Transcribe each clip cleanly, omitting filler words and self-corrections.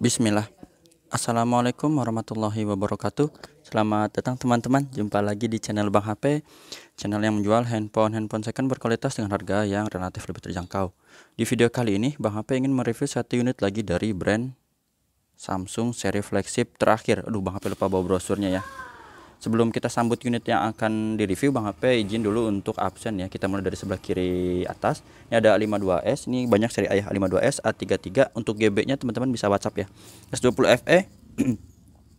Bismillah. Assalamualaikum warahmatullahi wabarakatuh. Selamat datang teman-teman. Jumpa lagi di channel Bang HP, channel yang menjual handphone second berkualitas dengan harga yang relatif lebih terjangkau. Di video kali ini Bang HP ingin mereview satu unit lagi dari brand Samsung seri flagship terakhir. Aduh, Bang HP lupa bawa brosurnya ya. Sebelum kita sambut unit yang akan direview, Bang HP izin dulu untuk absen ya. Kita mulai dari sebelah kiri atas. Ini ada A52s, ini banyak seri ayah A52s, A33. Untuk GB-nya teman-teman bisa WhatsApp ya. S20 FE.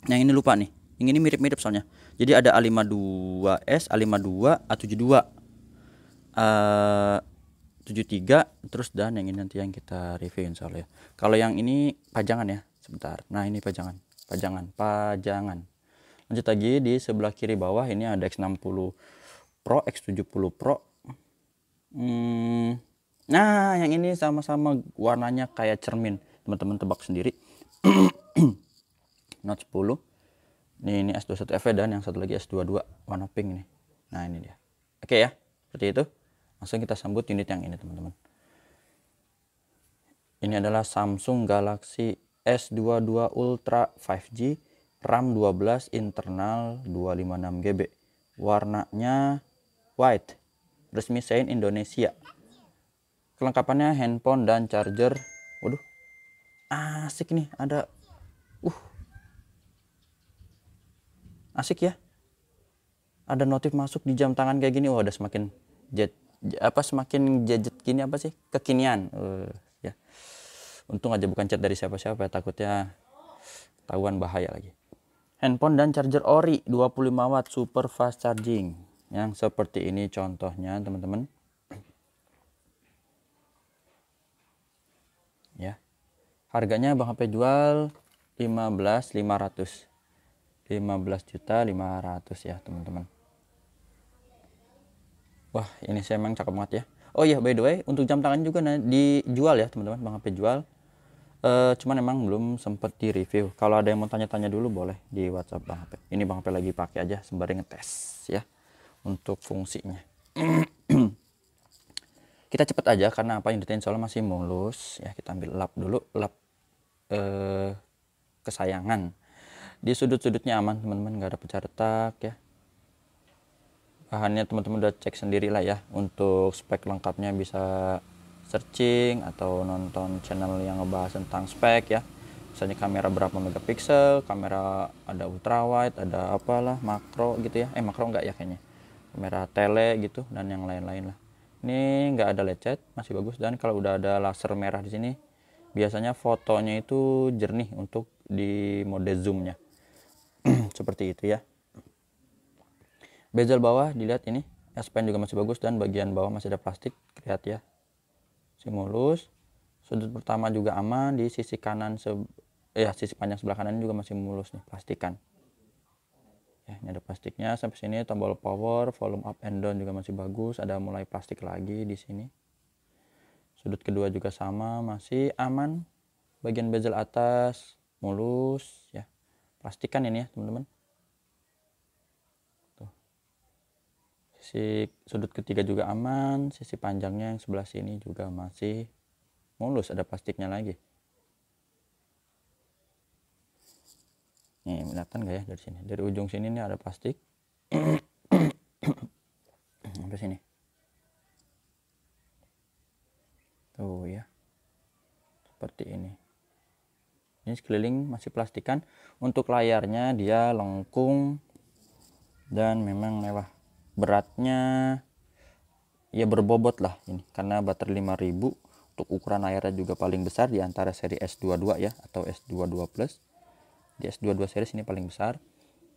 Yang ini lupa nih. Yang ini mirip-mirip soalnya. Jadi ada A52s, A52, A72, A73, terus dan yang ini nanti yang kita review insyaallah ya. Kalau yang ini pajangan ya, sebentar. Nah, ini pajangan. Lanjut lagi di sebelah kiri bawah ini ada X60 Pro, X70 Pro. Nah, yang ini sama-sama warnanya kayak cermin. Teman-teman tebak sendiri. Note 10. Ini S21 FE dan yang satu lagi S22 warna pink nih. Nah, ini dia. Oke ya, seperti itu. Langsung kita sambut unit yang ini, teman-teman. Ini adalah Samsung Galaxy S22 Ultra 5G, RAM 12, internal 256 GB. Warnanya white. Resmi Sein Indonesia. Kelengkapannya handphone dan charger. Waduh. Asik nih, ada asik ya. Ada notif masuk di jam tangan kayak gini. Wah, udah semakin semakin gadget gini apa sih? Kekinian. Ya. Untung aja bukan chat dari siapa-siapa ya, takutnya tahuan bahaya lagi. Handphone dan charger ori 25 watt super fast charging. Yang seperti ini contohnya, teman-teman. Ya. Harganya Bang HP jual 15.500. 15.500 ya, teman-teman. Wah, ini saya emang cakep banget ya. Oh iya, by the way, untuk jam tangan juga dijual ya, teman-teman. Bang HP jual. Cuman emang belum sempet di review. Kalau ada yang mau tanya-tanya dulu boleh di WhatsApp Bang HP. Ini Bang HP lagi pakai aja sembari ngetes ya untuk fungsinya. Kita cepet aja karena apa, yang detail soalnya masih mulus ya. Kita ambil lap dulu, lap kesayangan. Di sudut-sudutnya aman, teman-teman, nggak ada pecah retak ya. Bahannya teman-teman udah cek sendiri lah ya. Untuk spek lengkapnya bisa searching atau nonton channel yang ngebahas tentang spek ya. Misalnya kamera berapa megapiksel, kamera ada ultra wide, ada apalah, makro gitu ya. Makro enggak ya kayaknya. Kamera tele gitu dan yang lain-lain lah. Ini enggak ada lecet, masih bagus, dan kalau udah ada laser merah di sini biasanya fotonya itu jernih untuk di mode zoomnya. Seperti itu ya. Bezel bawah dilihat ini, S Pen juga masih bagus dan bagian bawah masih ada plastik, lihat ya. Mulus. Sudut pertama juga aman, di sisi kanan sisi panjang sebelah kanan juga masih mulus nih, plastikan. Ya, ini ada plastiknya sampai sini. Tombol power, volume up and down juga masih bagus, ada mulai plastik lagi di sini. Sudut kedua juga sama, masih aman. Bagian bezel atas mulus ya. Plastikan ini ya, teman-teman. Sisi sudut ketiga juga aman, sisi panjangnya yang sebelah sini juga masih mulus, ada plastiknya lagi. Nih, kelihatan nggak ya dari sini? Dari ujung sini nih ada plastik. Sampai sini. Tuh ya. Seperti ini. Ini sekeliling masih plastikan. Untuk layarnya dia lengkung dan memang mewah. Beratnya ya berbobot lah ini karena baterai 5000. Untuk ukuran layarnya juga paling besar di antara seri S22 ya atau S22 Plus. Di S22 series ini paling besar.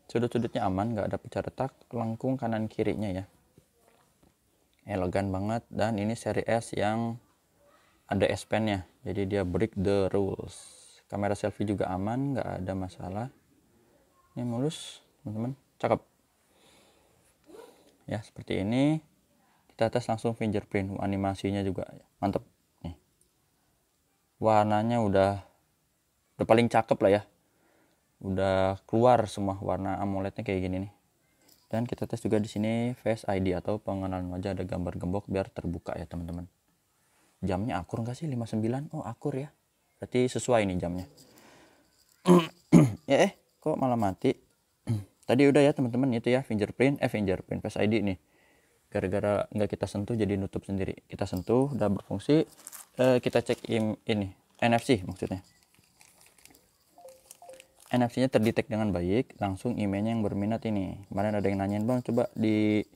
Sudut-sudutnya aman, nggak ada pecah retak, lengkung kanan kirinya ya. Elegan banget, dan ini seri S yang ada S Pen-nya. Jadi dia break the rules. Kamera selfie juga aman, nggak ada masalah. Ini mulus, teman-teman, cakep. Ya, seperti ini. Kita tes langsung fingerprint, animasinya juga mantep. Nih. Warnanya udah paling cakep lah ya. Udah keluar semua warna AMOLED-nya kayak gini nih. Dan kita tes juga di sini Face ID atau pengenalan wajah, ada gambar gembok biar terbuka ya, teman-teman. Jamnya akur nggak sih 59? Oh, akur ya. Berarti sesuai nih jamnya. Ya kok malah mati. Tadi udah ya teman-teman, itu ya fingerprint Face ID nih. Gara-gara nggak kita sentuh jadi nutup sendiri. Kita sentuh udah berfungsi. Kita cek ini NFC maksudnya. NFC-nya terdetek dengan baik, langsung emailnya yang berminat ini. Kemarin ada yang nanyain, bang coba di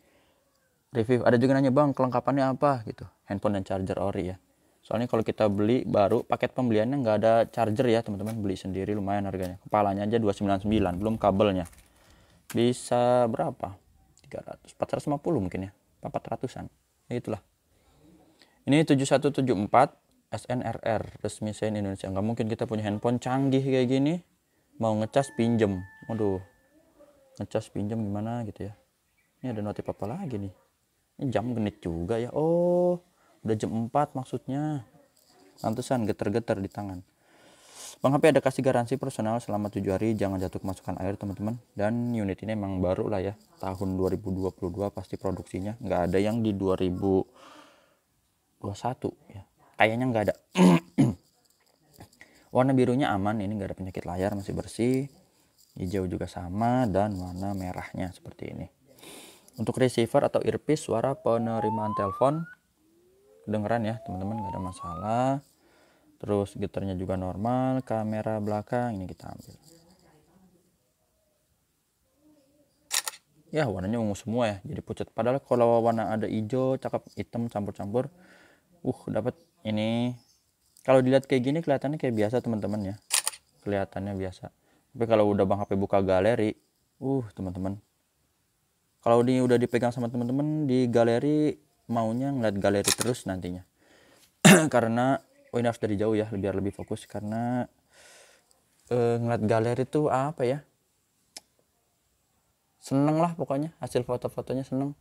review. Ada juga nanya, bang kelengkapannya apa gitu. Handphone dan charger ori ya. Soalnya kalau kita beli baru, paket pembeliannya nggak ada charger ya teman-teman. Beli sendiri lumayan harganya. Kepalanya aja 299, belum kabelnya. Bisa berapa? 300, 450 mungkin ya. 400-an. Ya itulah. Ini 7174 SNRR, resmi SEN Indonesia. Nggak mungkin kita punya handphone canggih kayak gini mau ngecas pinjem. Waduh, ngecas pinjem gimana gitu ya. Ini ada notif apa lagi nih. Ini jam genit juga ya. Oh, udah jam 4 maksudnya. Pantesan geter-geter di tangan. Bang HP ada kasih garansi personal selama 7 hari, jangan jatuh kemasukan air teman-teman. Dan unit ini emang baru lah ya, tahun 2022 pasti produksinya. Nggak ada yang di 2021 ya, kayaknya nggak ada. Warna birunya aman, ini nggak ada penyakit layar, masih bersih. Hijau juga sama, dan warna merahnya seperti ini. Untuk receiver atau earpiece, suara penerimaan telepon kedengeran ya teman-teman, nggak ada masalah. Terus getarnya juga normal. Kamera belakang ini kita ambil. Ya warnanya ungu semua ya, jadi pucat. Padahal kalau warna ada hijau, cakep, hitam campur-campur. Dapat ini. Kalau dilihat kayak gini kelihatannya kayak biasa teman-teman ya. Kelihatannya biasa. Tapi kalau udah Bang HP buka galeri, teman-teman. Kalau ini udah dipegang sama teman-teman di galeri, maunya ngeliat galeri terus nantinya. Karena ini harus dari jauh ya, biar lebih fokus. Karena ngeliat galeri tuh apa ya, seneng lah pokoknya, hasil foto-fotonya seneng.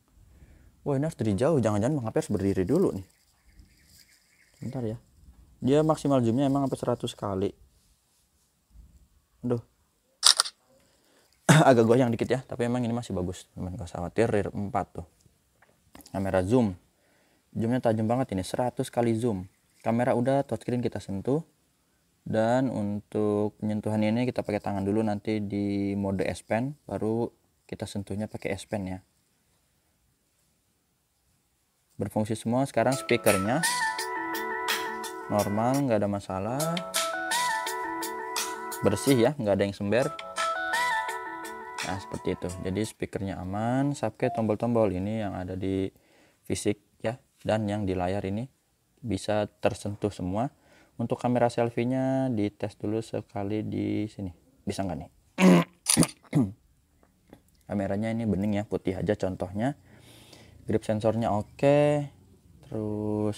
Ini harus dari jauh, jangan-jangan Bang HP harus berdiri dulu nih. Bentar ya, dia maksimal zoomnya emang sampai 100 kali. Aduh. Agak goyang dikit ya, tapi emang ini masih bagus teman, gak usah khawatir. Rear 4 tuh kamera zoomnya tajam banget ini, 100 kali zoom. Kamera udah touchscreen kita sentuh, dan untuk penyentuhan ini kita pakai tangan dulu, nanti di mode S Pen baru kita sentuhnya pakai S Pen ya. Berfungsi semua. Sekarang speakernya normal, nggak ada masalah, bersih ya, nggak ada yang sember. Nah seperti itu, jadi speakernya aman. Subke tombol-tombol ini yang ada di fisik ya, dan yang di layar ini bisa tersentuh semua. Untuk kamera selfie-nya dites dulu sekali di sini, bisa nggak nih? Kameranya ini bening ya, putih aja contohnya. Grip sensornya oke. Terus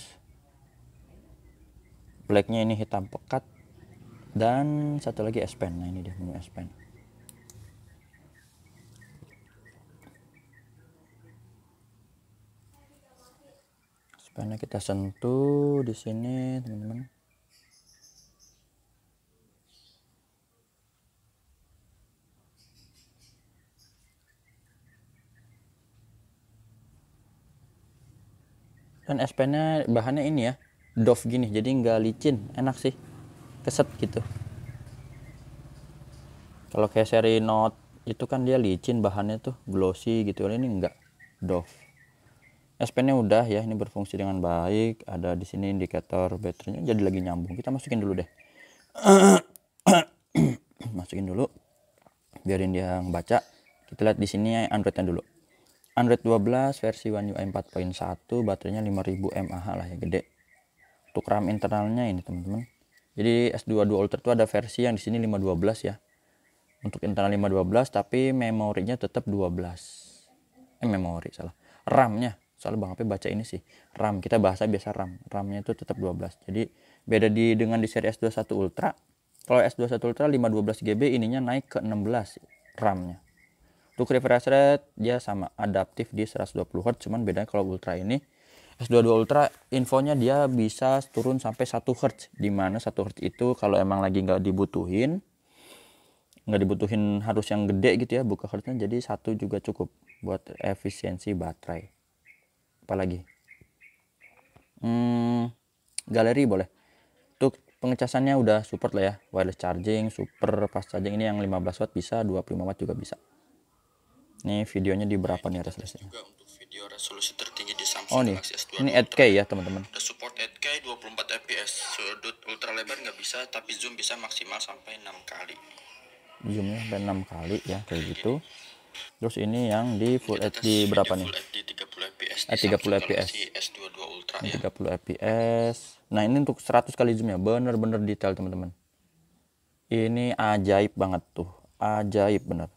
blacknya ini hitam pekat, dan satu lagi S Pen. Nah ini dia menu S Pen. S Pennya kita sentuh di sini teman-teman. Dan S Pen-nya bahannya ini ya, doff gini, jadi nggak licin, enak sih, keset gitu. Kalau kayak seri Note itu kan dia licin bahannya tuh, glossy gitu, ini enggak, doff. S Pen-nya udah ya, ini berfungsi dengan baik. Ada di sini indikator baterainya, jadi lagi nyambung. Kita masukin dulu deh. Masukin dulu, biarin dia baca. Kita lihat di sini Android-nya dulu. Android 12 versi One UI 4.1, baterainya 5000 mAh lah ya, gede. Untuk RAM internalnya ini teman-teman. Jadi S22 Ultra itu ada versi yang di sini 512 ya. Untuk internal 512, tapi memorinya tetap 12. Memori salah. RAM-nya, soalnya Bang HP baca ini sih. RAM, kita bahasa biasa RAM. RAM-nya itu tetap 12. Jadi beda dengan di seri S21 Ultra. Kalau S21 Ultra 512 GB, ininya naik ke 16 RAM-nya. Untuk refresh rate dia sama, adaptif di 120 Hz, cuman bedanya kalau Ultra ini, S22 Ultra infonya dia bisa turun sampai 1 Hz, dimana 1 Hz itu kalau emang lagi nggak dibutuhin harus yang gede gitu ya buka Hz-nya, jadi 1 juga cukup buat efisiensi baterai. Apalagi galeri boleh. Untuk pengecasannya udah support lah ya, wireless charging, super fast charging. Ini yang 15 watt bisa, 25 watt juga bisa. Ini videonya di berapa nih resolusinya? Juga untuk video resolusi tertinggi di Samsung Oh nih, Galaxy S22 ini Ultra 8K ya teman-teman. Udah support 8K 24 fps. Sudut ultra lebar nggak bisa, tapi zoom bisa maksimal sampai 6 kali. Zoomnya sampai 6 kali ya, kayak gitu. Terus ini yang di Full Kita HD berapa nih? Full HD 30 fps di 30 Samsung fps. Galaxy S22 Ultra ya. 30 fps. Nah, ini untuk 100 kali zoom ya, bener-bener detail teman-teman. Ini ajaib banget tuh, ajaib bener.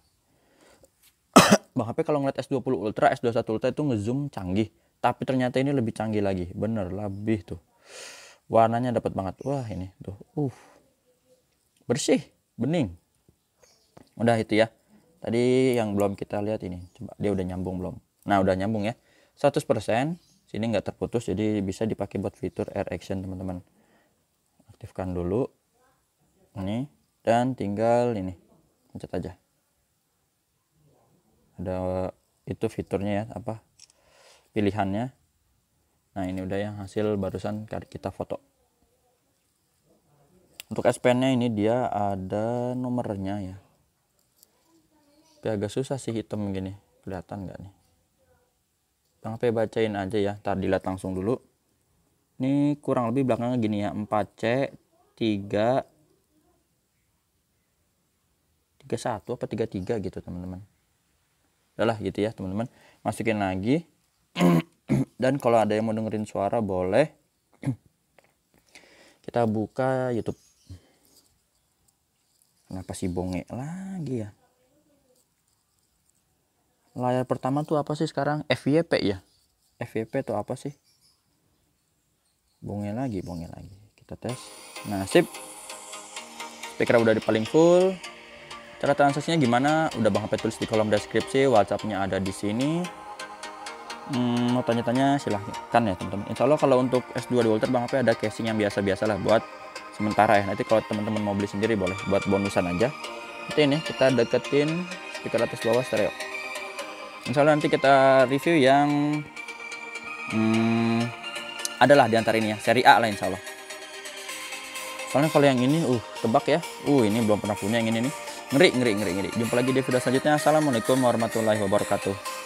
Bang HP kalau ngeliat S20 Ultra, S21 Ultra itu ngezoom canggih, tapi ternyata ini lebih canggih lagi, bener lebih tuh. Warnanya dapat banget. Wah, ini tuh. Bersih, bening. Udah itu ya. Tadi yang belum kita lihat ini. Coba dia udah nyambung belum? Nah, udah nyambung ya. 100%. Sini nggak terputus, jadi bisa dipakai buat fitur air action, teman-teman. Aktifkan dulu. Ini dan tinggal ini. Pencet aja. Ada itu fiturnya ya, apa? Pilihannya. Nah, ini udah yang hasil barusan kita foto. Untuk S Pen-nya ini dia ada nomornya ya. Tapi agak susah sih hitam gini. Kelihatan nggak nih? Bang HP bacain aja ya. Ntar dilihat langsung dulu. Ini kurang lebih belakangnya gini ya. 4C 3 31 apa 33 gitu teman-teman. Udahlah gitu ya teman-teman. Masukin lagi. Dan kalau ada yang mau dengerin suara boleh. Kita buka YouTube. Kenapa sih bonge lagi ya? Layar pertama tuh apa sih sekarang? FYP ya? FYP tuh apa sih? Bonge lagi. Kita tes. Nah, sip. Speaker udah di paling full. Cara transaksinya gimana? Udah Bang HP tulis di kolom deskripsi. WhatsApp-nya ada di sini. Mau tanya-tanya silahkan ya teman-teman. Insya Allah kalau untuk S22 Ultra Bang HP ada casing yang biasa-biasa lah buat sementara ya. Nanti kalau teman-teman mau beli sendiri boleh buat bonusan aja. Nanti ini kita deketin speaker atas bawah stereo. Insya Allah nanti kita review yang adalah di antara ini ya, seri A lah insya Allah. Soalnya kalau yang ini tebak ya. Ini belum pernah punya yang ini nih. Ngeri. Jumpa lagi di video selanjutnya. Assalamualaikum warahmatullahi wabarakatuh.